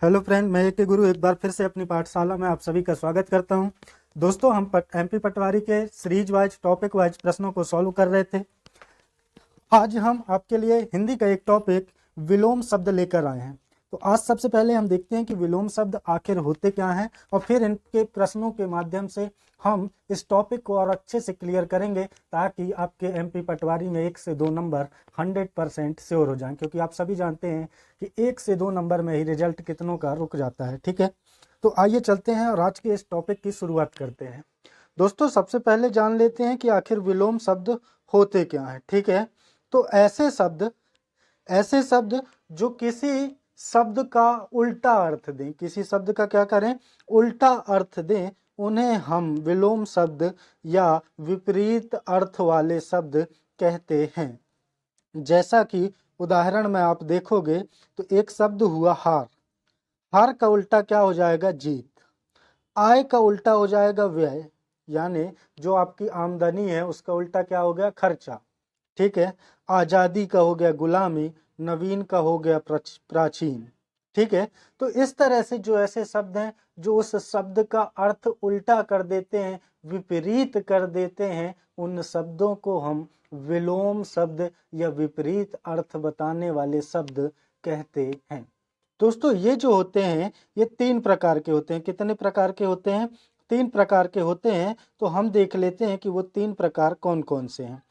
Hello friend, मैं एक गुरु एक बार फिर से अपनी पाठशाला में आप सभी का स्वागत करता हूं। दोस्तों, हम एमपी पटवारी के सीरीज वाइज टॉपिक वाइज प्रश्नों को सॉल्व कर रहे थे। आज हम आपके लिए हिंदी का एक टॉपिक विलोम शब्द लेकर आए हैं। तो आज सबसे पहले हम देखते हैं कि विलोम शब्द आखिर होते क्या हैं, और फिर इनके प्रश्नों के माध्यम से हम इस टॉपिक को और अच्छे से क्लियर करेंगे, ताकि आपके एमपी पटवारी में 1 से 2 नंबर 100% श्योर हो जाएं। क्योंकि आप सभी जानते हैं कि 1 से 2 नंबर में ही रिजल्ट कितनों का रुक जाता है। ठीक है, तो आइए चलते हैं और आज के इस टॉपिक की शुरुआत करते हैं। दोस्तों, सबसे पहले जान लेते हैं कि आखिर विलोम शब्द होते क्या हैं। ठीक है, तो ऐसे शब्द जो किसी शब्द का उल्टा अर्थ दें, किसी शब्द का क्या करें, उल्टा अर्थ दें, उन्हें हम विलोम शब्द या विपरीत अर्थ वाले शब्द कहते हैं। जैसा कि उदाहरण में आप देखोगे तो एक शब्द हुआ हार। हार का उल्टा क्या हो जाएगा? जीत। आय का उल्टा हो जाएगा व्यय, यानी जो आपकी आमदनी है उसका उल्टा क्या हो गया? खर्चा। ठीक है, आजादी का हो गया गुलामी, नवीन का हो गया प्राचीन। ठीक है, तो इस तरह से जो ऐसे शब्द हैं जो उस शब्द का अर्थ उल्टा कर देते हैं, विपरीत कर देते हैं, उन शब्दों को हम विलोम शब्द या विपरीत अर्थ बताने वाले शब्द कहते हैं। दोस्तों, ये जो होते हैं ये 3 प्रकार के होते हैं। कितने प्रकार के होते हैं? 3 प्रकार के होते हैं। तो हम देख लेते हैं कि वो 3 प्रकार कौन कौन से हैं।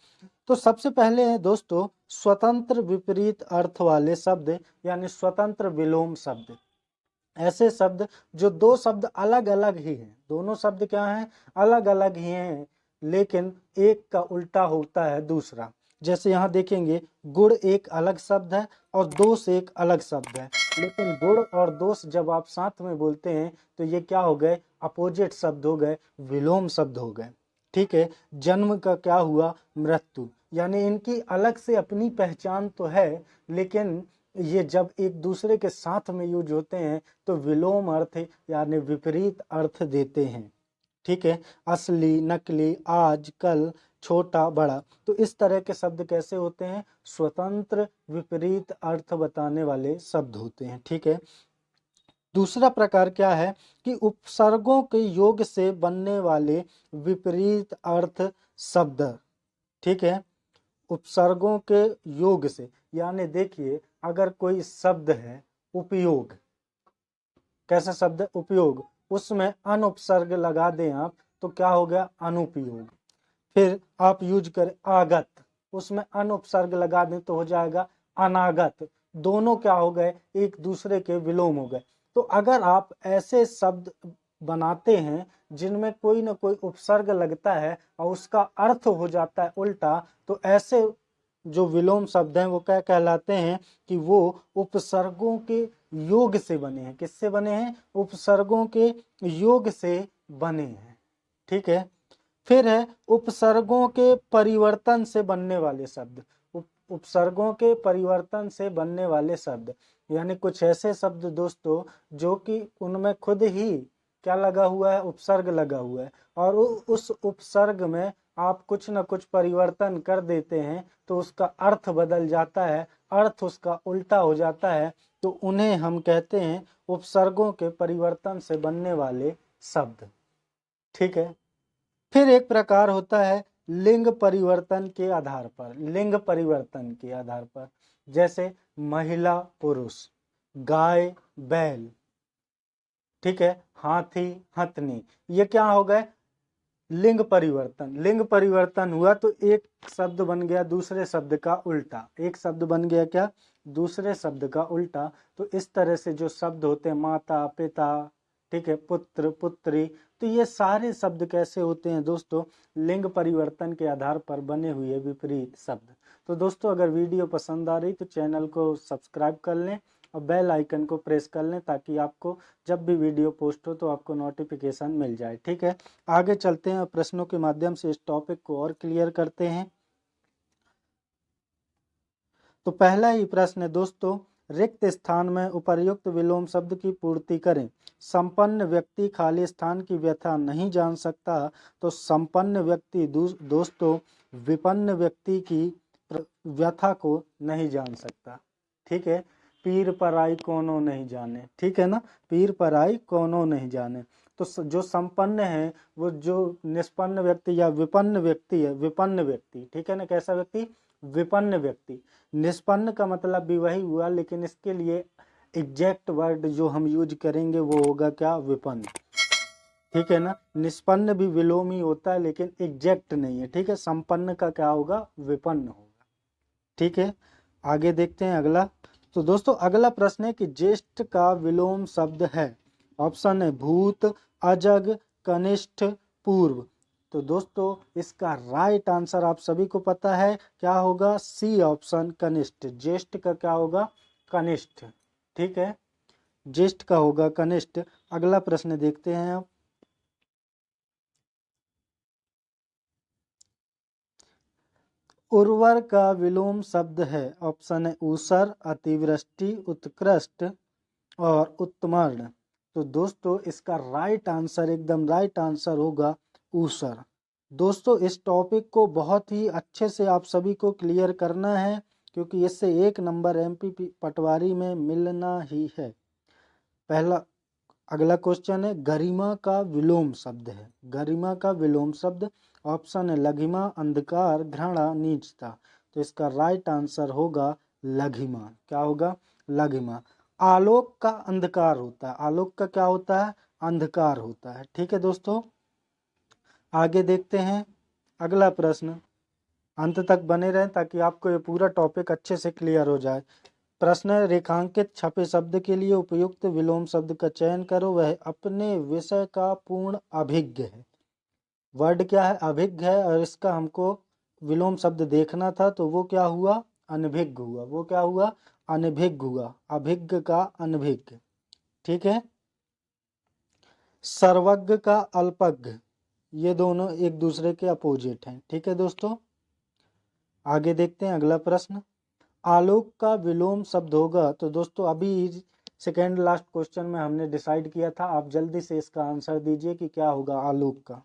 तो सबसे पहले है दोस्तों स्वतंत्र विपरीत अर्थ वाले शब्द, यानी स्वतंत्र विलोम शब्द। ऐसे शब्द जो 2 शब्द अलग अलग ही हैं, दोनों शब्द क्या हैं? अलग अलग ही हैं, लेकिन एक का उल्टा होता है दूसरा। जैसे यहाँ देखेंगे, गुड़ एक अलग शब्द है और दोष एक अलग शब्द है, लेकिन गुड़ और दोष जब आप साथ में बोलते हैं तो ये क्या हो गए? अपोजिट शब्द हो गए, विलोम शब्द हो गए। ठीक है, जन्म का क्या हुआ? मृत्यु। यानी इनकी अलग से अपनी पहचान तो है, लेकिन ये जब एक दूसरे के साथ में यूज होते हैं तो विलोम अर्थ यानी विपरीत अर्थ देते हैं। ठीक है, असली, नकली, आज, कल, छोटा, बड़ा। तो इस तरह के शब्द कैसे होते हैं? स्वतंत्र विपरीत अर्थ बताने वाले शब्द होते हैं। ठीक है, दूसरा प्रकार क्या है कि उपसर्गों के योग से बनने वाले विपरीत अर्थ शब्द। ठीक है, उपसर्गों के योग से, यानी देखिए, अगर कोई शब्द है उपयोग, कैसा शब्द है? उपयोग, उसमें अनुपसर्ग लगा दें आप तो क्या हो गया? अनुपयोग। फिर आप यूज करें आगत, उसमें अनुपसर्ग लगा दें तो हो जाएगा अनागत। दोनों क्या हो गए? एक दूसरे के विलोम हो गए। तो अगर आप ऐसे शब्द बनाते हैं जिनमें कोई ना कोई उपसर्ग लगता है और उसका अर्थ हो जाता है उल्टा, तो ऐसे जो विलोम शब्द हैं वो क्या कहलाते हैं? कि वो उपसर्गों के योग से बने हैं। किससे बने हैं? उपसर्गों के योग से बने हैं। ठीक है, फिर है उपसर्गों के परिवर्तन से बनने वाले शब्द। उपसर्गों के परिवर्तन से बनने वाले शब्द, यानी कुछ ऐसे शब्द दोस्तों जो कि उनमें खुद ही क्या लगा हुआ है? उपसर्ग लगा हुआ है, और उस उपसर्ग में आप कुछ न कुछ परिवर्तन कर देते हैं तो उसका अर्थ बदल जाता है, अर्थ उसका उल्टा हो जाता है, तो उन्हें हम कहते हैं उपसर्गों के परिवर्तन से बनने वाले शब्द। ठीक है, फिर एक प्रकार होता है लिंग परिवर्तन के आधार पर। लिंग परिवर्तन के आधार पर, जैसे महिला पुरुष, गाय बैल, ठीक है, हाथी हथनी, ये क्या हो गए? लिंग परिवर्तन। लिंग परिवर्तन हुआ तो एक शब्द बन गया दूसरे शब्द का उल्टा। एक शब्द बन गया क्या? दूसरे शब्द का उल्टा। तो इस तरह से जो शब्द होते हैं, माता पिता, ठीक है, पुत्र पुत्री, तो ये सारे शब्द कैसे होते हैं दोस्तों? लिंग परिवर्तन के आधार पर बने हुए विपरीत शब्द। तो दोस्तों, अगर वीडियो पसंद आ रही तो चैनल को सब्सक्राइब कर लें और बेल आइकन को प्रेस कर लें, ताकि आपको जब भी वीडियो पोस्ट हो तो आपको नोटिफिकेशन मिल जाए। ठीक है, आगे चलते हैं, प्रश्नों के माध्यम से इस टॉपिक को और क्लियर करते हैं। तो पहला ही प्रश्न है दोस्तों, रिक्त स्थान में उपर्युक्त विलोम शब्द की पूर्ति करें। संपन्न व्यक्ति खाली स्थान की व्यथा नहीं जान सकता, तो संपन्न व्यक्ति दोस्तों विपन्न व्यक्ति की व्यथा को नहीं जान सकता। ठीक है, पीर पराई कोनो नहीं जाने, ठीक है ना, पीर पराई कोनो नहीं जाने। तो जो संपन्न है वो जो निष्पन्न व्यक्ति या विपन्न व्यक्ति है, विपन्न व्यक्ति, ठीक है ना, कैसा व्यक्ति, विपन्न व्यक्ति। निष्पन्न का मतलब भी वही हुआ, लेकिन इसके लिए एग्जैक्ट वर्ड जो हम यूज करेंगे वो होगा क्या, विपन्न, ठीक है ना। निष्पन्न भी विलोम ही होता है लेकिन एग्जैक्ट नहीं है, ठीक है। संपन्न का क्या होगा, विपन्न होगा, ठीक है। आगे देखते हैं अगला। तो दोस्तों अगला प्रश्न है कि ज्येष्ठ का विलोम शब्द है। ऑप्शन है भूत, अजग, कनिष्ठ, पूर्व। तो दोस्तों इसका राइट आंसर आप सभी को पता है क्या होगा, सी ऑप्शन, कनिष्ठ। ज्येष्ठ का क्या होगा, कनिष्ठ, ठीक है, ज्येष्ठ का होगा कनिष्ठ। अगला प्रश्न देखते हैं आप। उर्वर का विलोम शब्द है। ऑप्शन है ऊसर, अतिवृष्टि, उत्कृष्ट और उत्तमर्ण। तो दोस्तों इसका राइट आंसर, एकदम राइट आंसर होगा ऊसर। दोस्तों इस टॉपिक को बहुत ही अच्छे से आप सभी को क्लियर करना है, क्योंकि इससे 1 नंबर एमपी पटवारी में मिलना ही है। पहला अगला क्वेश्चन है, गरिमा का विलोम शब्द है। गरिमा का विलोम शब्द, ऑप्शन है लघिमा, अंधकार, घृणा, नीचता। तो इसका राइट आंसर होगा लघिमा। क्या होगा, लघिमा। आलोक का अंधकार होता है, आलोक का क्या होता है, अंधकार होता है, ठीक है दोस्तों। आगे देखते हैं अगला प्रश्न। अंत तक बने रहें ताकि आपको ये पूरा टॉपिक अच्छे से क्लियर हो जाए। प्रश्न है, रेखांकित छपे शब्द के लिए उपयुक्त विलोम शब्द का चयन करो, वह अपने विषय का पूर्ण अभिज्ञ है। वर्ड क्या है, अभिज्ञ है, और इसका हमको विलोम शब्द देखना था, तो वो क्या हुआ, अनभिज्ञ हुआ। वो क्या हुआ, अनभिज्ञ हुआ, अभिज्ञ का अनभिज्ञ, ठीक है। सर्वज्ञ का अल्पज्ञ, ये दोनों एक दूसरे के अपोजिट हैं, ठीक है दोस्तों। आगे देखते हैं अगला प्रश्न। आलोक का विलोम शब्द होगा। तो दोस्तों अभी सेकेंड लास्ट क्वेश्चन में हमने डिसाइड किया था, आप जल्दी से इसका आंसर दीजिए कि क्या होगा आलोक का,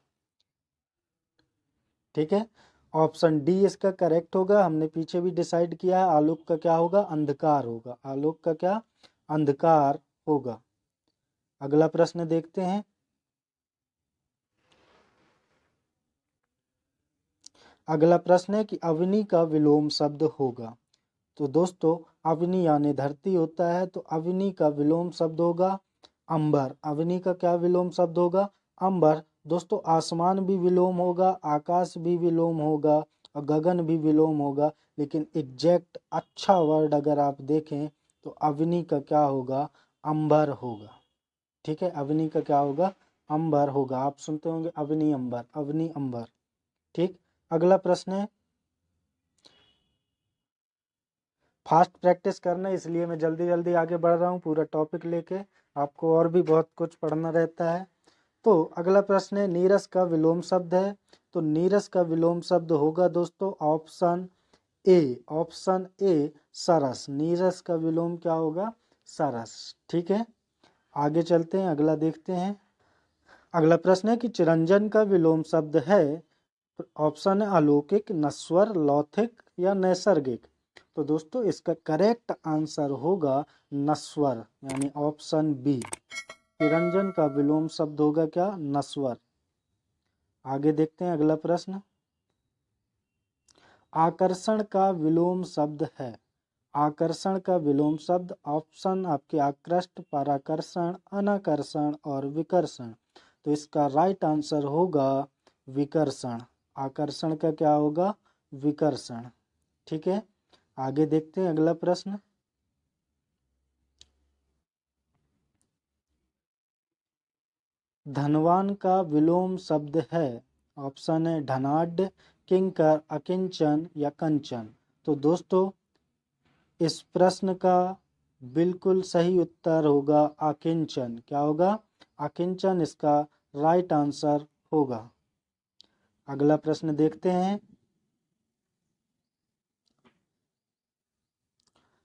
ठीक है। ऑप्शन डी इसका करेक्ट होगा। हमने पीछे भी डिसाइड किया है, आलोक का क्या होगा, अंधकार होगा। आलोक का क्या, अंधकार होगा। अगला प्रश्न देखते हैं। अगला प्रश्न है कि अवनी का विलोम शब्द होगा। तो दोस्तों अवनी यानी धरती होता है, तो अवनी का विलोम शब्द होगा अंबर। अवनी का क्या विलोम शब्द होगा, अंबर। दोस्तों आसमान भी विलोम होगा, आकाश भी विलोम होगा और गगन भी विलोम होगा, लेकिन एग्जैक्ट अच्छा वर्ड अगर आप देखें तो अवनी का क्या होगा, अंबर होगा, ठीक है। अवनी का क्या होगा, अंबर होगा। आप सुनते होंगे अवनी अंबर, अवनी अंबर, ठीक। अगला प्रश्न है, फास्ट प्रैक्टिस करना, इसलिए मैं जल्दी जल्दी आगे बढ़ रहा हूँ पूरा टॉपिक लेके, आपको और भी बहुत कुछ पढ़ना रहता है। तो अगला प्रश्न है, नीरस का विलोम शब्द है। तो नीरस का विलोम शब्द होगा दोस्तों ऑप्शन ए, ऑप्शन ए सरस। नीरस का विलोम क्या होगा, सरस, ठीक है। आगे चलते हैं, अगला देखते हैं। अगला प्रश्न है कि चिरंजन का विलोम शब्द है। ऑप्शन है अलौकिक, नश्वर, लौकिक या नैसर्गिक। तो दोस्तों इसका करेक्ट आंसर होगा नश्वर, यानी ऑप्शन बी। चिरंजन का विलोम शब्द होगा क्या, नश्वर। आगे देखते हैं अगला प्रश्न। आकर्षण का विलोम शब्द है। आकर्षण का विलोम शब्द, ऑप्शन आपके आकृष्ट, पराकर्षण, अनाकर्षण और विकर्षण। तो इसका राइट आंसर होगा विकर्षण। आकर्षण का क्या होगा, विकर्षण, ठीक है। आगे देखते हैं अगला प्रश्न। धनवान का विलोम शब्द है। ऑप्शन है धनाढ्य, किंकर, अकिंचन या कंचन। तो दोस्तों इस प्रश्न का बिल्कुल सही उत्तर होगा अकिंचन। क्या होगा, अकिंचन इसका राइट आंसर होगा। अगला प्रश्न देखते हैं।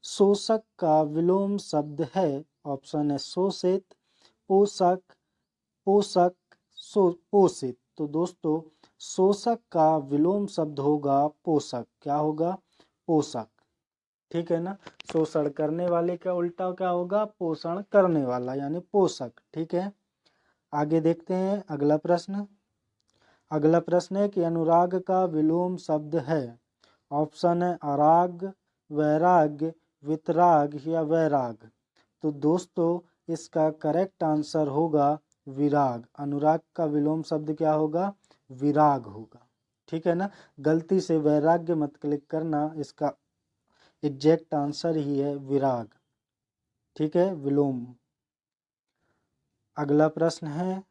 शोषक का विलोम शब्द है। ऑप्शन है शोषित, पोषक, पोषक, पोषित। तो दोस्तों शोषक का विलोम शब्द होगा पोषक। क्या होगा, पोषक, ठीक है ना। शोषण करने वाले का उल्टा क्या होगा, पोषण करने वाला यानी पोषक। ठीक है, आगे देखते हैं अगला प्रश्न। अगला प्रश्न है कि अनुराग का विलोम शब्द है। ऑप्शन है अराग, वैराग्य, वितराग या वैराग। तो दोस्तों इसका करेक्ट आंसर होगा विराग। अनुराग का विलोम शब्द क्या होगा, विराग होगा। ठीक है ना, गलती से वैराग्य मत क्लिक करना, इसका एग्जैक्ट आंसर ही है विराग। ठीक है, विलोम। अगला प्रश्न है,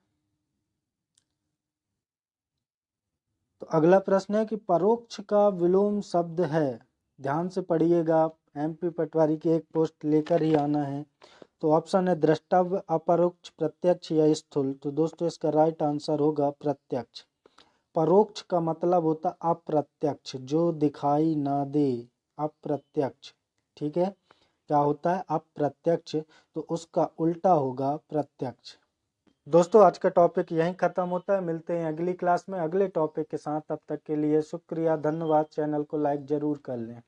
तो अगला प्रश्न है कि परोक्ष का विलोम शब्द है। ध्यान से पढ़िएगा, MP पटवारी की एक पोस्ट लेकर ही आना है। तो ऑप्शन है द्रष्टव्य, अपरोक्ष, प्रत्यक्ष या स्थूल। तो दोस्तों इसका राइट आंसर होगा प्रत्यक्ष। परोक्ष का मतलब होता अप्रत्यक्ष, जो दिखाई ना दे, अप्रत्यक्ष। ठीक है, क्या होता है अप्रत्यक्ष, तो उसका उल्टा होगा प्रत्यक्ष। दोस्तों आज का टॉपिक यहीं खत्म होता है, मिलते हैं अगली क्लास में अगले टॉपिक के साथ। तब तक के लिए शुक्रिया, धन्यवाद। चैनल को लाइक जरूर कर लें।